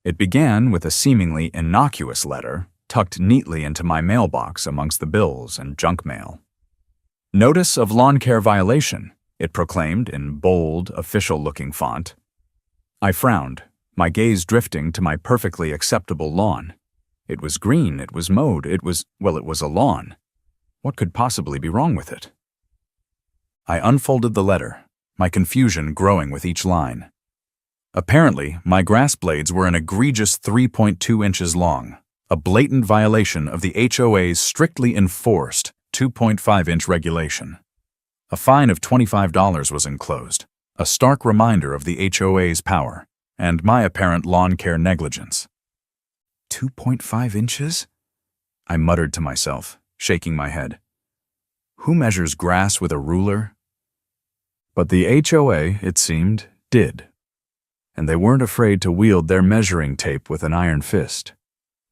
It began with a seemingly innocuous letter tucked neatly into my mailbox amongst the bills and junk mail. Notice of lawn care violation, it proclaimed in bold, official-looking font. I frowned, my gaze drifting to my perfectly acceptable lawn. It was green, it was mowed, it was a lawn. What could possibly be wrong with it? I unfolded the letter, my confusion growing with each line. Apparently, my grass blades were an egregious 3.2 inches long, a blatant violation of the HOA's strictly enforced 2.5-inch regulation. A fine of $25 was enclosed, a stark reminder of the HOA's power and my apparent lawn care negligence. 2.5 inches? I muttered to myself, shaking my head. Who measures grass with a ruler? But the HOA, it seemed, did. And they weren't afraid to wield their measuring tape with an iron fist.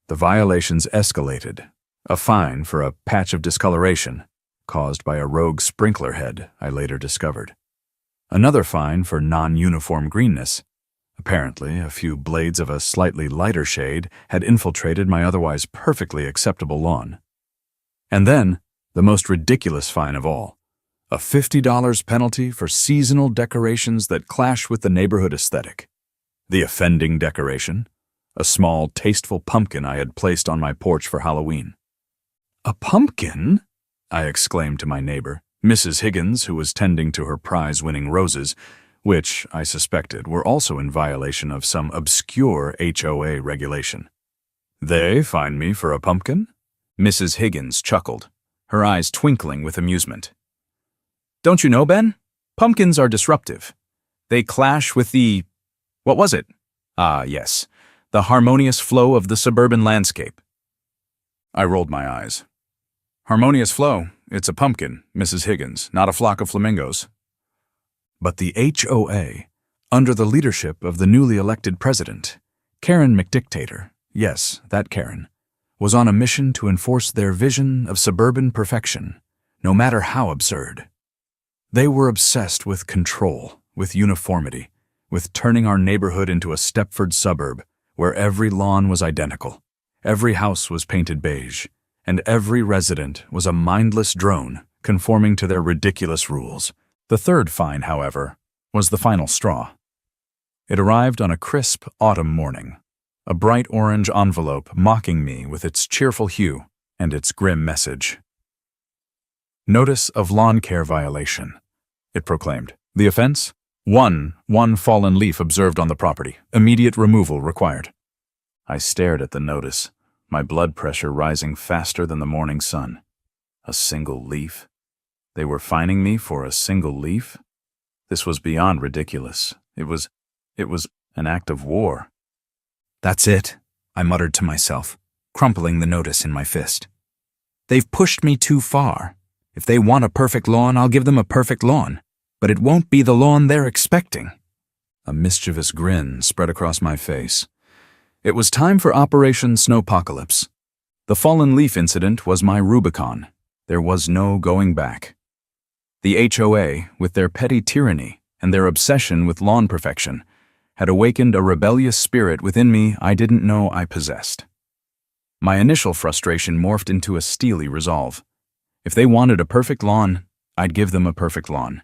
The violations escalated. A fine for a patch of discoloration, caused by a rogue sprinkler head, I later discovered. Another fine for non-uniform greenness. Apparently, a few blades of a slightly lighter shade had infiltrated my otherwise perfectly acceptable lawn. And then, the most ridiculous fine of all, a $50 penalty for seasonal decorations that clash with the neighborhood aesthetic. The offending decoration, a small, tasteful pumpkin I had placed on my porch for Halloween. "A pumpkin?" I exclaimed to my neighbor, Mrs. Higgins, who was tending to her prize-winning roses, which, I suspected, were also in violation of some obscure HOA regulation. "They fine me for a pumpkin?" Mrs. Higgins chuckled, her eyes twinkling with amusement. "Don't you know, Ben? Pumpkins are disruptive. They clash with what was it? Ah, yes, the harmonious flow of the suburban landscape." I rolled my eyes. "Harmonious flow? It's a pumpkin, Mrs. Higgins, not a flock of flamingos." But the HOA, under the leadership of the newly elected president, Karen McDictator, yes, that Karen, was on a mission to enforce their vision of suburban perfection, no matter how absurd. They were obsessed with control, with uniformity, with turning our neighborhood into a Stepford suburb where every lawn was identical, every house was painted beige, and every resident was a mindless drone conforming to their ridiculous rules. The third fine, however, was the final straw. It arrived on a crisp autumn morning, a bright orange envelope mocking me with its cheerful hue and its grim message. "Notice of lawn care violation," it proclaimed. "The offense? One fallen leaf observed on the property. Immediate removal required." I stared at the notice, my blood pressure rising faster than the morning sun. A single leaf? They were fining me for a single leaf? This was beyond ridiculous. It was an act of war. "That's it," I muttered to myself, crumpling the notice in my fist. "They've pushed me too far. If they want a perfect lawn, I'll give them a perfect lawn. But it won't be the lawn they're expecting." A mischievous grin spread across my face. It was time for Operation Snowpocalypse. The fallen leaf incident was my Rubicon. There was no going back. The HOA, with their petty tyranny and their obsession with lawn perfection, had awakened a rebellious spirit within me I didn't know I possessed. My initial frustration morphed into a steely resolve. If they wanted a perfect lawn, I'd give them a perfect lawn.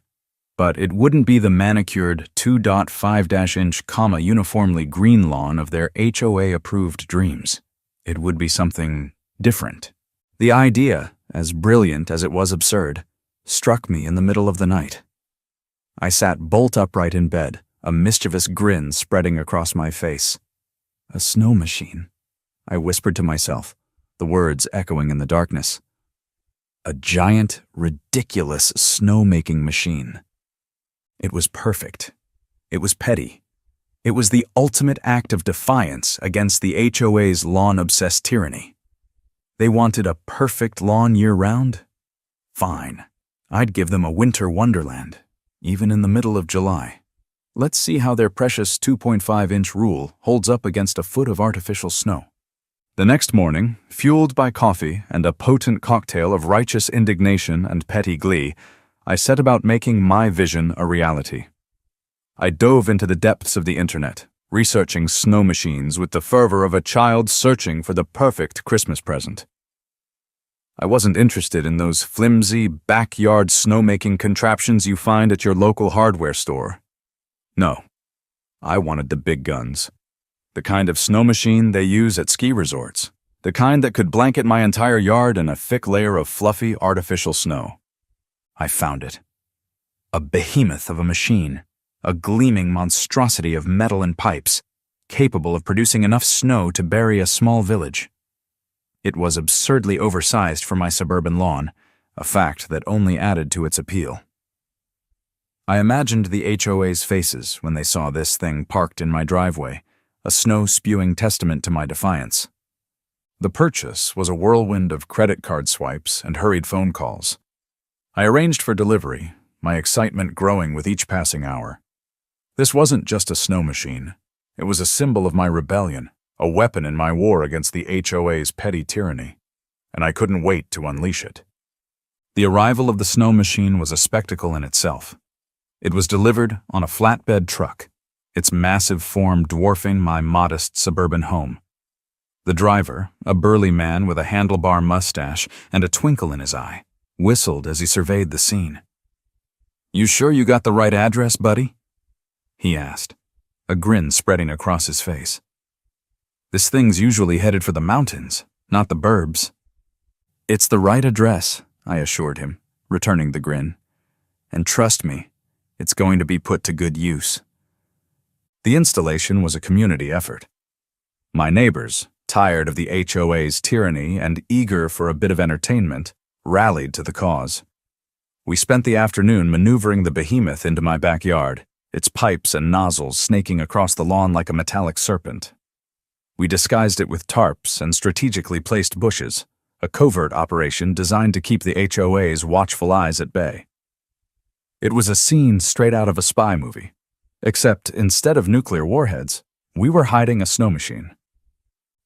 But it wouldn't be the manicured 2.5-inch, uniformly green lawn of their HOA-approved dreams. It would be something different. The idea, as brilliant as it was absurd, struck me in the middle of the night. I sat bolt upright in bed, a mischievous grin spreading across my face. "A snow machine," I whispered to myself, the words echoing in the darkness. A giant, ridiculous snow-making machine. It was perfect. It was petty. It was the ultimate act of defiance against the HOA's lawn-obsessed tyranny. They wanted a perfect lawn year-round? Fine. I'd give them a winter wonderland, even in the middle of July. Let's see how their precious 2.5-inch rule holds up against a foot of artificial snow. The next morning, fueled by coffee and a potent cocktail of righteous indignation and petty glee, I set about making my vision a reality. I dove into the depths of the internet, researching snow machines with the fervor of a child searching for the perfect Christmas present. I wasn't interested in those flimsy, backyard snowmaking contraptions you find at your local hardware store. No, I wanted the big guns. The kind of snow machine they use at ski resorts. The kind that could blanket my entire yard in a thick layer of fluffy, artificial snow. I found it. A behemoth of a machine. A gleaming monstrosity of metal and pipes, capable of producing enough snow to bury a small village. It was absurdly oversized for my suburban lawn, a fact that only added to its appeal. I imagined the HOA's faces when they saw this thing parked in my driveway, a snow-spewing testament to my defiance. The purchase was a whirlwind of credit card swipes and hurried phone calls. I arranged for delivery, my excitement growing with each passing hour. This wasn't just a snow machine. It was a symbol of my rebellion, a weapon in my war against the HOA's petty tyranny, and I couldn't wait to unleash it. The arrival of the snow machine was a spectacle in itself. It was delivered on a flatbed truck, its massive form dwarfing my modest suburban home. The driver, a burly man with a handlebar mustache and a twinkle in his eye, whistled as he surveyed the scene. "You sure you got the right address, buddy?" he asked, a grin spreading across his face. "This thing's usually headed for the mountains, not the burbs." "It's the right address," I assured him, returning the grin. "And trust me, it's going to be put to good use." The installation was a community effort. My neighbors, tired of the HOA's tyranny and eager for a bit of entertainment, rallied to the cause. We spent the afternoon maneuvering the behemoth into my backyard, its pipes and nozzles snaking across the lawn like a metallic serpent. We disguised it with tarps and strategically placed bushes, a covert operation designed to keep the HOA's watchful eyes at bay. It was a scene straight out of a spy movie, except instead of nuclear warheads, we were hiding a snow machine.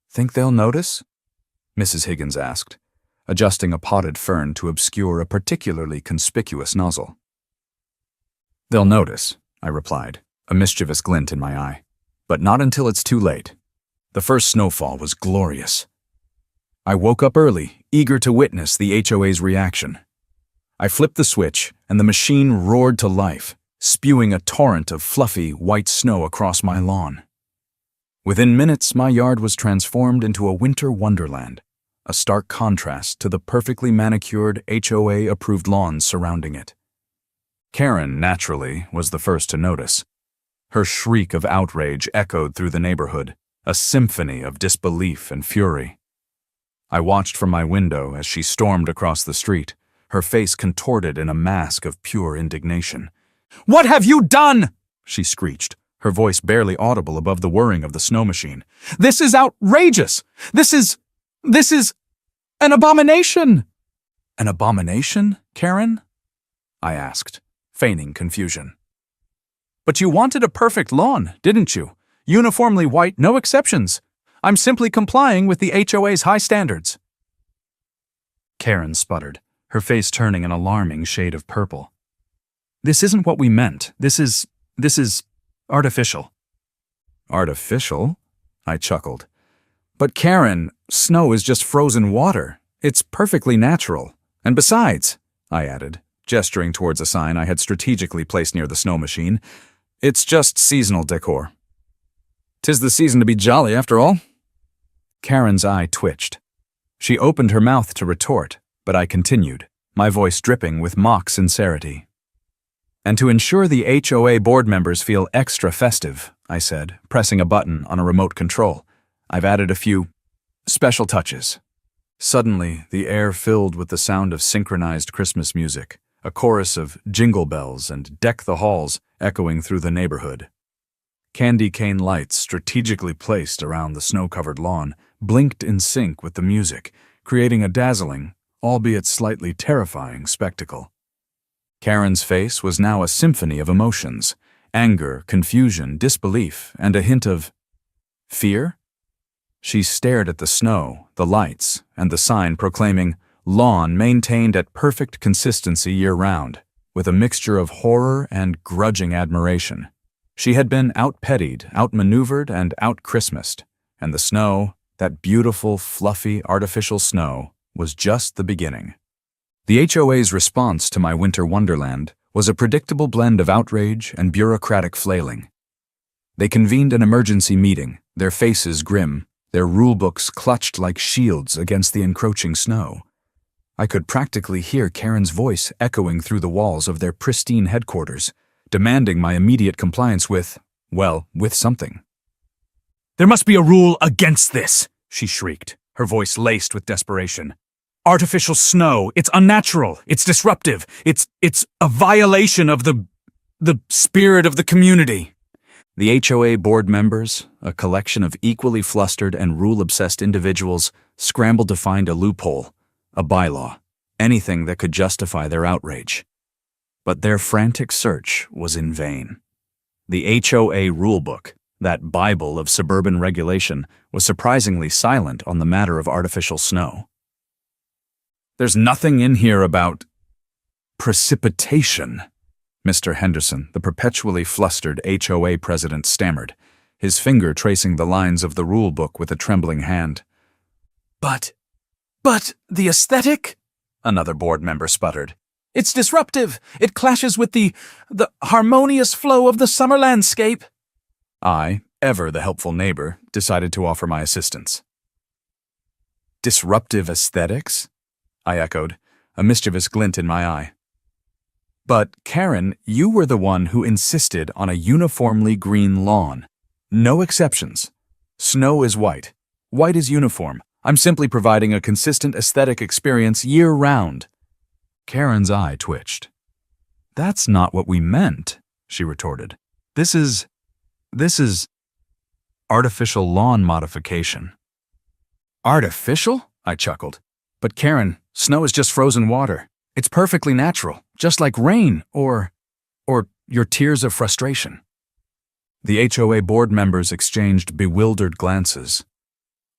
"Think they'll notice?" Mrs. Higgins asked, adjusting a potted fern to obscure a particularly conspicuous nozzle. "They'll notice," I replied, a mischievous glint in my eye. "But not until it's too late." The first snowfall was glorious. I woke up early, eager to witness the HOA's reaction. I flipped the switch, and the machine roared to life, spewing a torrent of fluffy, white snow across my lawn. Within minutes, my yard was transformed into a winter wonderland, a stark contrast to the perfectly manicured HOA-approved lawns surrounding it. Karen, naturally, was the first to notice. Her shriek of outrage echoed through the neighborhood, a symphony of disbelief and fury. I watched from my window as she stormed across the street, her face contorted in a mask of pure indignation. "What have you done?" she screeched, her voice barely audible above the whirring of the snow machine. "This is outrageous! This is an abomination!" "An abomination, Karen?" I asked, feigning confusion. "But you wanted a perfect lawn, didn't you? Uniformly white, no exceptions. I'm simply complying with the HOA's high standards." Karen sputtered, her face turning an alarming shade of purple. "This isn't what we meant. This is artificial." "Artificial?" I chuckled. "But Karen, snow is just frozen water. It's perfectly natural. And besides," I added, gesturing towards a sign I had strategically placed near the snow machine, "it's just seasonal decor." "'Tis the season to be jolly, after all." Karen's eye twitched. She opened her mouth to retort, but I continued, my voice dripping with mock sincerity. "And to ensure the HOA board members feel extra festive," I said, pressing a button on a remote control, "I've added a few special touches." Suddenly, the air filled with the sound of synchronized Christmas music, a chorus of jingle bells and "Deck the Halls" echoing through the neighborhood. Candy cane lights strategically placed around the snow-covered lawn blinked in sync with the music, creating a dazzling, albeit slightly terrifying spectacle. Karen's face was now a symphony of emotions: anger, confusion, disbelief, and a hint of fear. She stared at the snow, the lights, and the sign proclaiming, "Lawn maintained at perfect consistency year-round," with a mixture of horror and grudging admiration. She had been out-pettied, out-maneuvered, and out-Christmased, and the snow, that beautiful, fluffy, artificial snow, was just the beginning. The HOA's response to my winter wonderland was a predictable blend of outrage and bureaucratic flailing. They convened an emergency meeting, their faces grim, their rulebooks clutched like shields against the encroaching snow. I could practically hear Karen's voice echoing through the walls of their pristine headquarters, demanding my immediate compliance with something. "There must be a rule against this," she shrieked, her voice laced with desperation. "Artificial snow, it's unnatural, it's disruptive, it's a violation of the spirit of the community." The HOA board members, a collection of equally flustered and rule-obsessed individuals, scrambled to find a loophole, a bylaw, anything that could justify their outrage. But their frantic search was in vain. The HOA rulebook, that Bible of suburban regulation, was surprisingly silent on the matter of artificial snow. "There's nothing in here about precipitation," Mr. Henderson, the perpetually flustered HOA president, stammered, his finger tracing the lines of the rulebook with a trembling hand. But the aesthetic?" another board member sputtered. "It's disruptive. It clashes with the harmonious flow of the summer landscape." I, ever the helpful neighbor, decided to offer my assistance. "Disruptive aesthetics?" I echoed, a mischievous glint in my eye. "But, Karen, you were the one who insisted on a uniformly green lawn. No exceptions. Snow is white. White is uniform. I'm simply providing a consistent aesthetic experience year-round." Karen's eye twitched. "That's not what we meant," she retorted. This is artificial lawn modification." "Artificial?" I chuckled. "But Karen, snow is just frozen water. It's perfectly natural, just like rain or your tears of frustration." The HOA board members exchanged bewildered glances.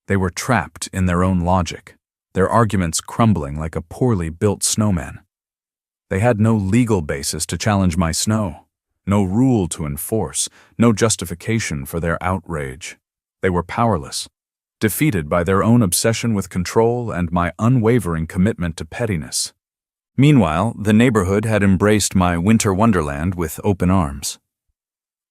They were trapped in their own logic, their arguments crumbling like a poorly built snowman. They had no legal basis to challenge my snow, no rule to enforce, no justification for their outrage. They were powerless, defeated by their own obsession with control and my unwavering commitment to pettiness. Meanwhile, the neighborhood had embraced my winter wonderland with open arms.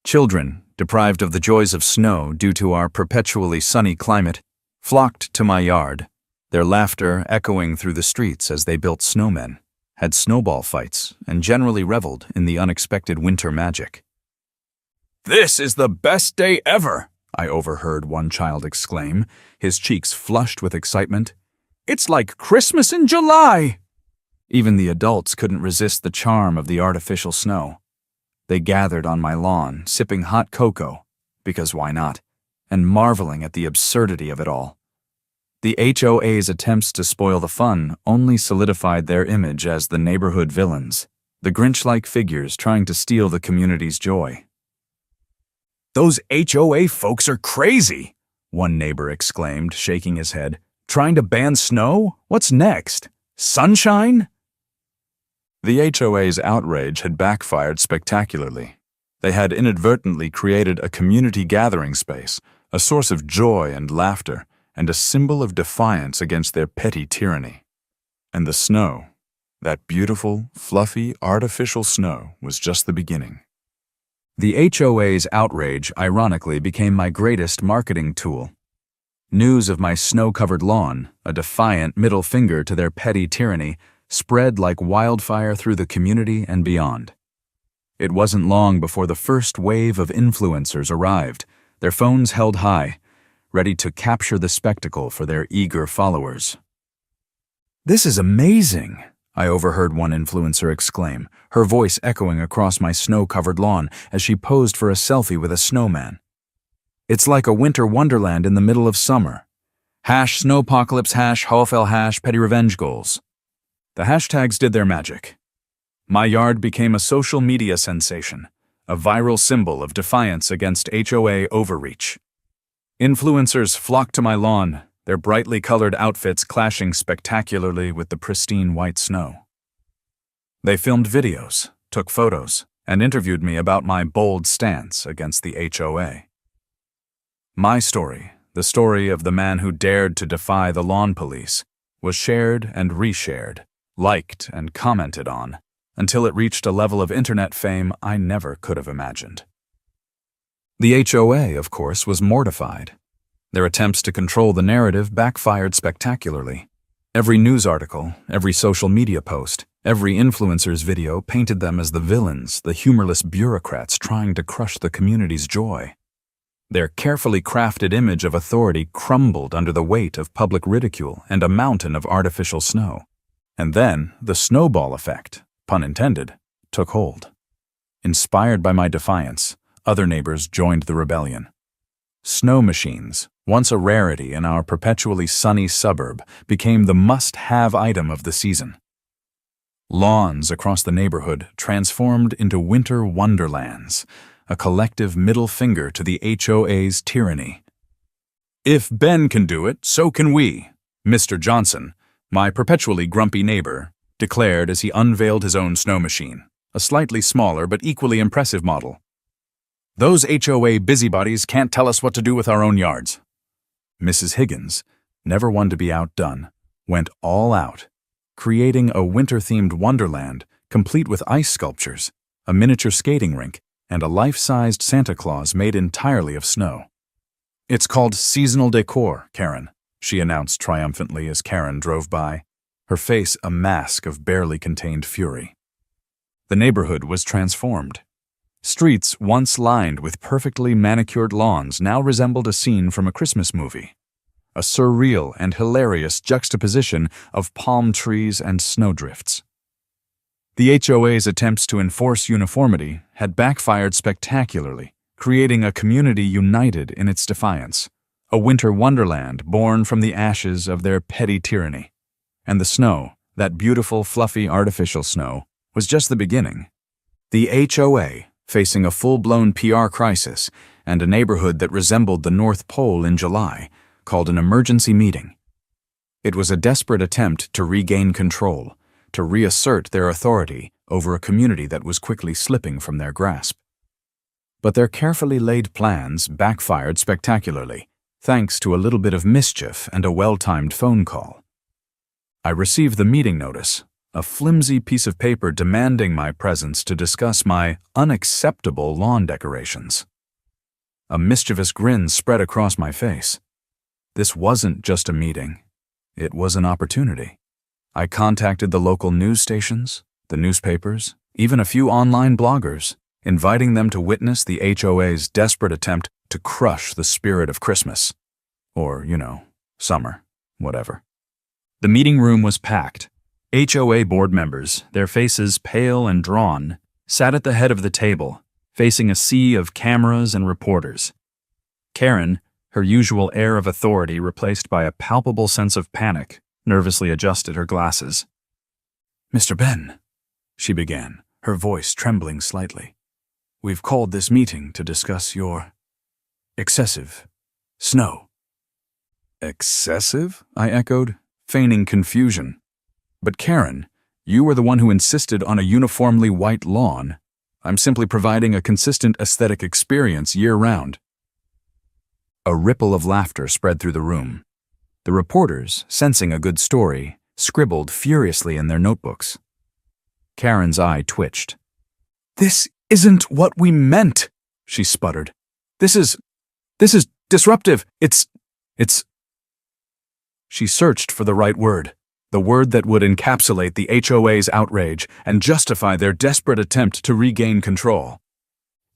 Children, deprived of the joys of snow due to our perpetually sunny climate, flocked to my yard, their laughter echoing through the streets as they built snowmen, had snowball fights, and generally reveled in the unexpected winter magic. "This is the best day ever," I overheard one child exclaim, his cheeks flushed with excitement. "It's like Christmas in July." Even the adults couldn't resist the charm of the artificial snow. They gathered on my lawn, sipping hot cocoa, because why not, and marveling at the absurdity of it all. The HOA's attempts to spoil the fun only solidified their image as the neighborhood villains, the Grinch-like figures trying to steal the community's joy. "Those HOA folks are crazy," one neighbor exclaimed, shaking his head. "Trying to ban snow? What's next? Sunshine?" The HOA's outrage had backfired spectacularly. They had inadvertently created a community gathering space, a source of joy and laughter, and a symbol of defiance against their petty tyranny. And the snow, that beautiful, fluffy, artificial snow, was just the beginning. The HOA's outrage, ironically, became my greatest marketing tool. News of my snow-covered lawn, a defiant middle finger to their petty tyranny, spread like wildfire through the community and beyond. It wasn't long before the first wave of influencers arrived, their phones held high, ready to capture the spectacle for their eager followers. "This is amazing," I overheard one influencer exclaim, her voice echoing across my snow-covered lawn as she posed for a selfie with a snowman. "It's like a winter wonderland in the middle of summer. #snowpocalypse, #HOFL, #petty revenge goals." The hashtags did their magic. My yard became a social media sensation, a viral symbol of defiance against HOA overreach. Influencers flocked to my lawn, their brightly colored outfits clashing spectacularly with the pristine white snow. They filmed videos, took photos, and interviewed me about my bold stance against the HOA. My story, the story of the man who dared to defy the lawn police, was shared and reshared, liked and commented on, until it reached a level of internet fame I never could have imagined. The HOA, of course, was mortified. Their attempts to control the narrative backfired spectacularly. Every news article, every social media post, every influencer's video painted them as the villains, the humorless bureaucrats trying to crush the community's joy. Their carefully crafted image of authority crumbled under the weight of public ridicule and a mountain of artificial snow. And then the snowball effect, pun intended, took hold. Inspired by my defiance, other neighbors joined the rebellion. Snow machines, once a rarity in our perpetually sunny suburb, became the must-have item of the season. Lawns across the neighborhood transformed into winter wonderlands, a collective middle finger to the HOA's tyranny. "If Ben can do it, so can we," Mr. Johnson, my perpetually grumpy neighbor, declared as he unveiled his own snow machine, a slightly smaller but equally impressive model. "Those HOA busybodies can't tell us what to do with our own yards." Mrs. Higgins, never one to be outdone, went all out, creating a winter-themed wonderland complete with ice sculptures, a miniature skating rink, and a life-sized Santa Claus made entirely of snow. "It's called seasonal decor, Karen," she announced triumphantly as Karen drove by, her face a mask of barely contained fury. The neighborhood was transformed. Streets once lined with perfectly manicured lawns now resembled a scene from a Christmas movie, a surreal and hilarious juxtaposition of palm trees and snowdrifts. The HOA's attempts to enforce uniformity had backfired spectacularly, creating a community united in its defiance, a winter wonderland born from the ashes of their petty tyranny. And the snow, that beautiful, fluffy, artificial snow, was just the beginning. The HOA, facing a full-blown PR crisis and a neighborhood that resembled the North Pole in July, called an emergency meeting. It was a desperate attempt to regain control, to reassert their authority over a community that was quickly slipping from their grasp. But their carefully laid plans backfired spectacularly, thanks to a little bit of mischief and a well-timed phone call. I received the meeting notice, a flimsy piece of paper demanding my presence to discuss my unacceptable lawn decorations. A mischievous grin spread across my face. This wasn't just a meeting. It was an opportunity. I contacted the local news stations, the newspapers, even a few online bloggers, inviting them to witness the HOA's desperate attempt to crush the spirit of Christmas. Or, summer, whatever. The meeting room was packed. HOA board members, their faces pale and drawn, sat at the head of the table, facing a sea of cameras and reporters. Karen, her usual air of authority replaced by a palpable sense of panic, nervously adjusted her glasses. "Mr. Ben," she began, her voice trembling slightly, "we've called this meeting to discuss your excessive snow." "Excessive?" I echoed, feigning confusion. "But Karen, you were the one who insisted on a uniformly white lawn. I'm simply providing a consistent aesthetic experience year-round." A ripple of laughter spread through the room. The reporters, sensing a good story, scribbled furiously in their notebooks. Karen's eye twitched. "This isn't what we meant," she sputtered. This is disruptive. It's... She searched for the right word. The word that would encapsulate the HOA's outrage and justify their desperate attempt to regain control.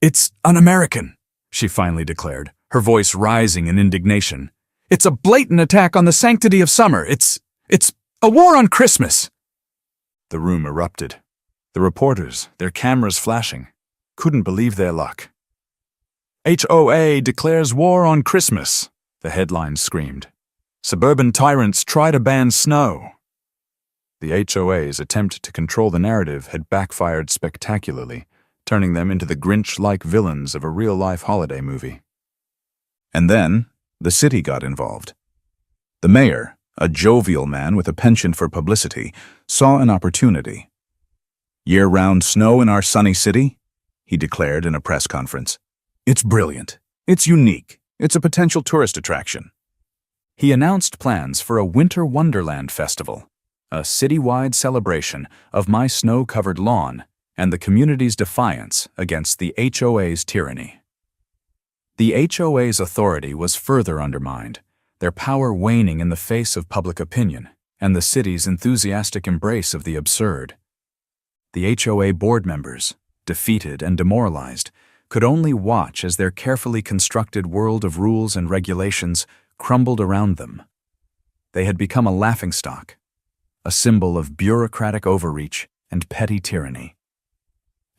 "It's un-American," she finally declared, her voice rising in indignation. "It's a blatant attack on the sanctity of summer. It's a war on Christmas." The room erupted. The reporters, their cameras flashing, couldn't believe their luck. "HOA declares war on Christmas," the headlines screamed. "Suburban tyrants try to ban snow." The HOA's attempt to control the narrative had backfired spectacularly, turning them into the Grinch-like villains of a real-life holiday movie. And then, the city got involved. The mayor, a jovial man with a penchant for publicity, saw an opportunity. "Year-round snow in our sunny city? he declared in a press conference. It's brilliant. It's unique. It's a potential tourist attraction. He announced plans for a Winter Wonderland festival, a citywide celebration of my snow-covered lawn and the community's defiance against the HOA's tyranny. The HOA's authority was further undermined, their power waning in the face of public opinion and the city's enthusiastic embrace of the absurd. The HOA board members, defeated and demoralized, could only watch as their carefully constructed world of rules and regulations crumbled around them. They had become a laughingstock, a symbol of bureaucratic overreach and petty tyranny.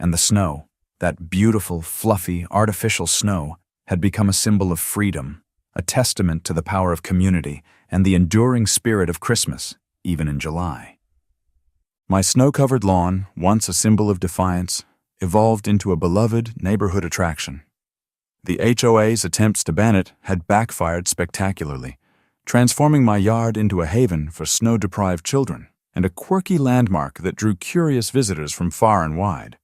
And the snow, that beautiful, fluffy, artificial snow, had become a symbol of freedom, a testament to the power of community and the enduring spirit of Christmas, even in July. My snow-covered lawn, once a symbol of defiance, evolved into a beloved neighborhood attraction. The HOA's attempts to ban it had backfired spectacularly, transforming my yard into a haven for snow-deprived children and a quirky landmark that drew curious visitors from far and wide.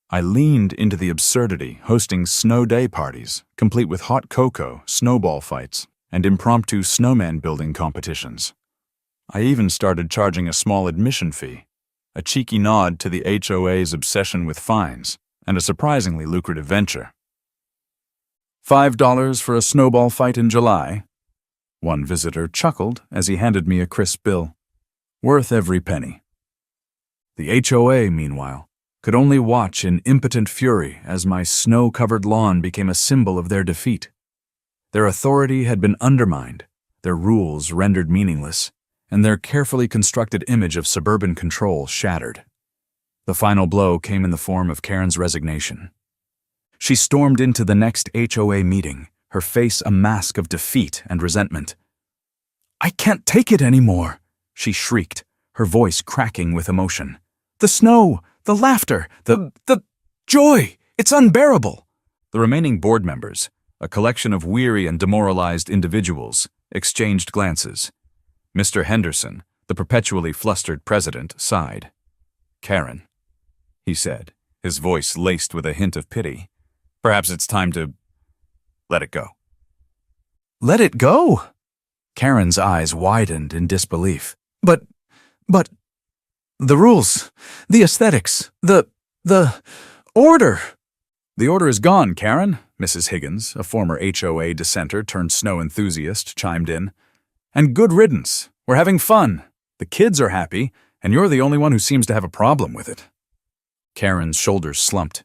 I leaned into the absurdity, hosting snow day parties, complete with hot cocoa, snowball fights, and impromptu snowman building competitions. I even started charging a small admission fee, a cheeky nod to the HOA's obsession with fines, and a surprisingly lucrative venture. $5 for a snowball fight in July? One visitor chuckled as he handed me a crisp bill. Worth every penny. The HOA, meanwhile, could only watch in impotent fury as my snow-covered lawn became a symbol of their defeat. Their authority had been undermined, their rules rendered meaningless, and their carefully constructed image of suburban control shattered. The final blow came in the form of Karen's resignation. She stormed into the next HOA meeting, her face a mask of defeat and resentment. "I can't take it anymore," she shrieked, her voice cracking with emotion. "The snow, the laughter, the joy, it's unbearable." The remaining board members, a collection of weary and demoralized individuals, exchanged glances. Mr. Henderson, the perpetually flustered president, sighed. "Karen," he said, his voice laced with a hint of pity, "perhaps it's time to let it go." "Let it go?" Karen's eyes widened in disbelief. But, the rules, the aesthetics, the order." "The order is gone, Karen," Mrs. Higgins, a former HOA dissenter turned snow enthusiast, chimed in. "And good riddance. We're having fun. The kids are happy, and you're the only one who seems to have a problem with it." Karen's shoulders slumped.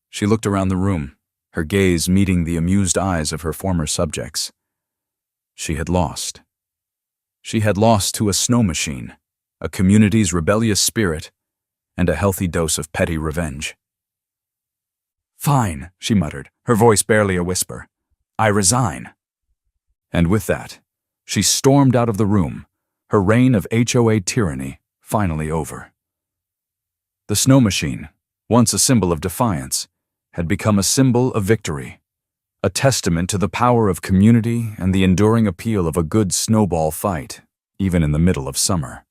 She looked around the room, her gaze meeting the amused eyes of her former subjects. She had lost. She had lost to a snow machine, a community's rebellious spirit, and a healthy dose of petty revenge. "Fine," she muttered, her voice barely a whisper. "I resign." And with that, she stormed out of the room, her reign of HOA tyranny finally over. The snow machine, once a symbol of defiance, had become a symbol of victory, a testament to the power of community and the enduring appeal of a good snowball fight, even in the middle of summer.